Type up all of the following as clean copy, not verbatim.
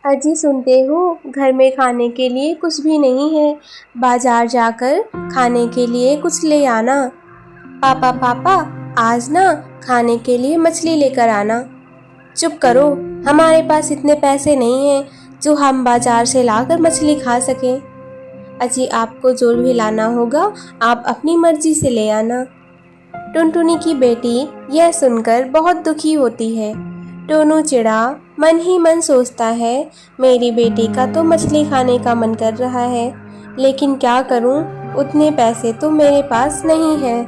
अजी सुनते हो, घर में खाने के लिए कुछ भी नहीं है। बाजार जाकर खाने के लिए कुछ ले आना। पापा पापा, आज ना खाने के लिए मछली लेकर आना। चुप करो, हमारे पास इतने पैसे नहीं हैं जो हम बाजार से लाकर मछली खा सकें। अजी आपको जो भी लाना होगा आप अपनी मर्जी से ले आना। टुनटुनी की बेटी यह सुनकर बहुत दुखी होती है। टोनू चिड़ा मन ही मन सोचता है, मेरी बेटी का तो मछली खाने का मन कर रहा है, लेकिन क्या करूं, उतने पैसे तो मेरे पास नहीं है।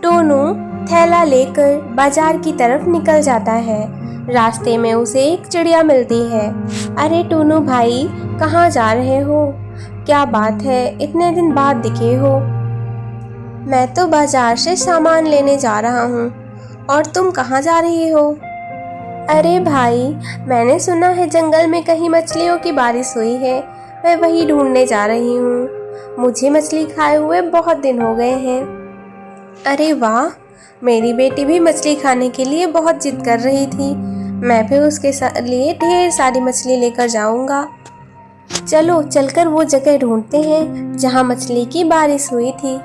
टोनू थैला लेकर बाजार की तरफ निकल जाता है। रास्ते में उसे एक चिड़िया मिलती है। अरे टोनू भाई, कहाँ जा रहे हो? क्या बात है, इतने दिन बाद दिखे हो? मैं तो बाजार से सामान लेने जा रहा हूँ। और तुम कहाँ जा रही हो? अरे भाई, मैंने सुना है जंगल में कहीं मछलियों की बारिश हुई है, मैं वही ढूंढने जा रही हूँ। मुझे मछली खाए हुए बहुत दिन हो गए हैं। अरे वाह, मेरी बेटी भी मछली खाने के लिए बहुत जिद कर रही थी। मैं भी उसके लिए ढेर सारी मछली लेकर जाऊंगा। चलो चलकर वो जगह ढूंढते हैं जहाँ मछली की बारिश हुई थी।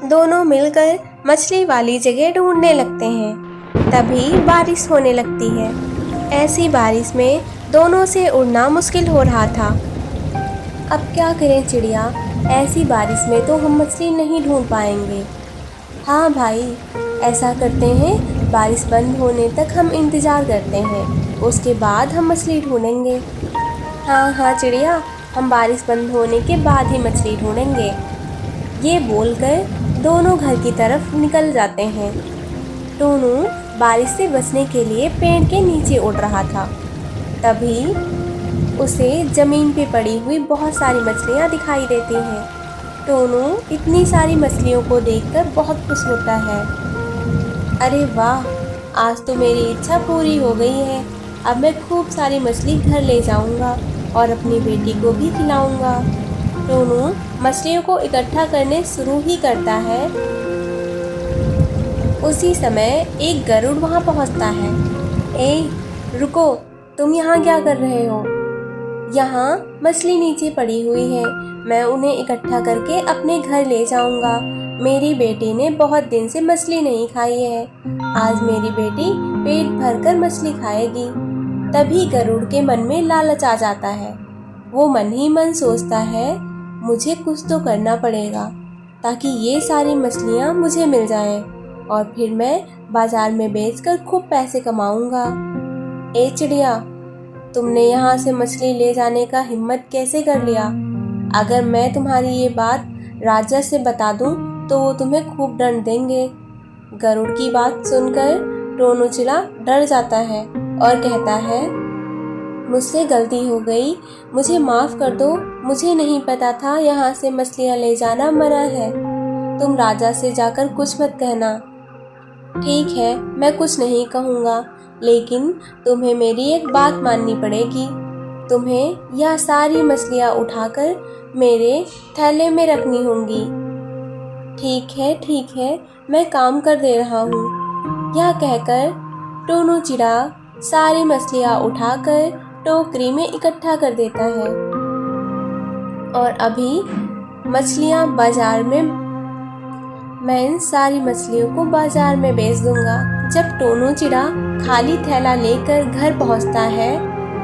दोनों मिलकर मछली वाली जगह ढूंढने लगते हैं। तभी बारिश होने लगती है। ऐसी बारिश में दोनों से उड़ना मुश्किल हो रहा था। अब क्या करें चिड़िया, ऐसी बारिश में तो हम मछली नहीं ढूंढ पाएंगे। हाँ भाई, ऐसा करते हैं, बारिश बंद होने तक हम इंतज़ार करते हैं, उसके बाद हम मछली ढूंढेंगे। हाँ हाँ चिड़िया, हम बारिश बंद होने के बाद ही मछली ढूंढेंगे। ये बोलकर दोनों घर की तरफ निकल जाते हैं। टोनू बारिश से बचने के लिए पेड़ के नीचे उड़ रहा था। तभी उसे ज़मीन पे पड़ी हुई बहुत सारी मछलियाँ दिखाई देती हैं। टोनू इतनी सारी मछलियों को देखकर बहुत खुश होता है। अरे वाह, आज तो मेरी इच्छा पूरी हो गई है। अब मैं खूब सारी मछली घर ले जाऊंगा और अपनी बेटी को भी खिलाऊंगा। टोनू मछलियों को इकट्ठा करने शुरू ही करता है। उसी समय एक गरुड़ वहां पहुंचता है। ए रुको, तुम यहाँ क्या कर रहे हो? यहाँ मछली नीचे पड़ी हुई है, मैं उन्हें इकट्ठा करके अपने घर ले जाऊंगा। मेरी बेटी ने बहुत दिन से मछली नहीं खाई है, आज मेरी बेटी पेट भरकर मछली खाएगी। तभी गरुड़ के मन में लालच आ जाता है। वो मन ही मन सोचता है, मुझे कुछ तो करना पड़ेगा ताकि ये सारी मछलियाँ मुझे मिल जाएं और फिर मैं बाजार में बेचकर खूब पैसे कमाऊंगा। ए चिड़िया, तुमने यहाँ से मछली ले जाने का हिम्मत कैसे कर लिया? अगर मैं तुम्हारी ये बात राजा से बता दूं तो वो तुम्हें खूब दंड देंगे। गरुड़ की बात सुनकर टोनू चिड़ा डर जाता है और कहता है, मुझसे गलती हो गई, मुझे माफ़ कर दो। मुझे नहीं पता था यहाँ से मछलियाँ ले जाना मना है। तुम राजा से जाकर कुछ मत कहना। ठीक है, मैं कुछ नहीं कहूँगा, लेकिन तुम्हें मेरी एक बात माननी पड़ेगी। तुम्हें यह सारी मछलियाँ उठाकर मेरे थैले में रखनी होंगी। ठीक है, मैं काम कर दे रहा हूँ। यह कहकर टोनू चिड़ा सारी मछलियाँ उठाकर टोकरी में इकट्ठा कर देता है और अभी मछलियाँ बाजार में, मैं इन सारी मछलियों को बाजार में बेच दूंगा। जब टोनू चिड़ा खाली थैला लेकर घर पहुंचता है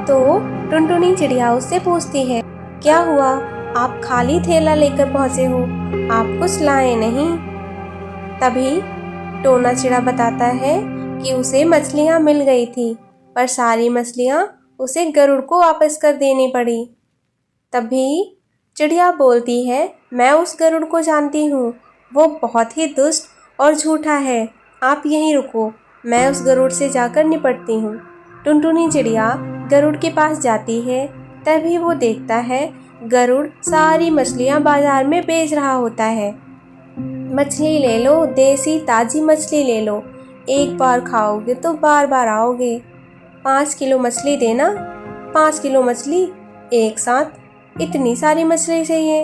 तो टुनटुनी चिड़िया उससे पूछती है, क्या हुआ, आप खाली थैला लेकर पहुंचे हो, आप कुछ लाए नहीं? तभी टोना चिड़ा बताता है कि उसे मछलियाँ मिल गई थी, पर सारी मछलियाँ उसे गरुड़ को वापस कर देनी पड़ी। तभी चिड़िया बोलती है, मैं उस गरुड़ को जानती हूँ, वो बहुत ही दुष्ट और झूठा है। आप यहीं रुको, मैं उस गरुड़ से जाकर निपटती हूँ। टुनटुनी चिड़िया गरुड़ के पास जाती है। तभी वो देखता है गरुड़ सारी मछलियाँ बाजार में बेच रहा होता है। मछली ले लो, देसी ताज़ी मछली ले लो, एक बार खाओगे तो बार बार आओगे। 5 किलो मछली देना। 5 किलो मछली एक साथ? इतनी सारी मछली चाहिए?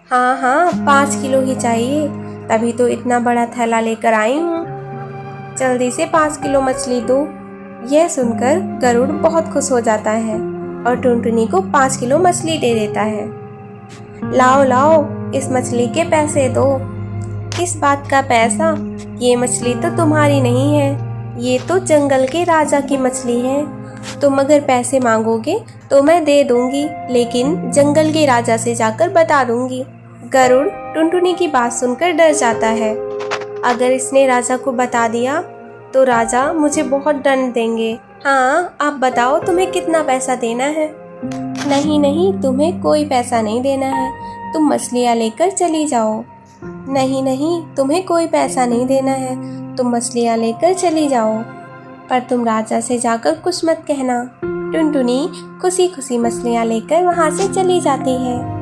हाँ हाँ, 5 किलो ही चाहिए, तभी तो इतना बड़ा थैला लेकर आई हूँ। जल्दी से 5 किलो मछली दो। यह सुनकर गरुड़ बहुत खुश हो जाता है और टुनटुनी को 5 किलो मछली दे देता है। लाओ लाओ, इस मछली के पैसे दो। किस बात का पैसा? ये मछली तो तुम्हारी नहीं है, ये तो जंगल के राजा की मछली है। तुम अगर पैसे मांगोगे तो मैं दे दूंगी, लेकिन जंगल के राजा से जाकर बता दूंगी। गरुड़ टुनटुनी की बात सुनकर डर जाता है। अगर इसने राजा को बता दिया तो राजा मुझे बहुत दंड देंगे। हाँ, आप बताओ तुम्हें कितना पैसा देना है? नहीं नहीं, तुम्हें कोई पैसा नहीं देना है, तुम मछलियाँ लेकर चली जाओ। नहीं नहीं, तुम्हें कोई पैसा नहीं देना है, तुम मछलियाँ लेकर चली जाओ, पर तुम राजा से जाकर कुछ मत कहना। टुनटुनी खुशी खुशी मछलियाँ लेकर वहाँ से चली जाती है।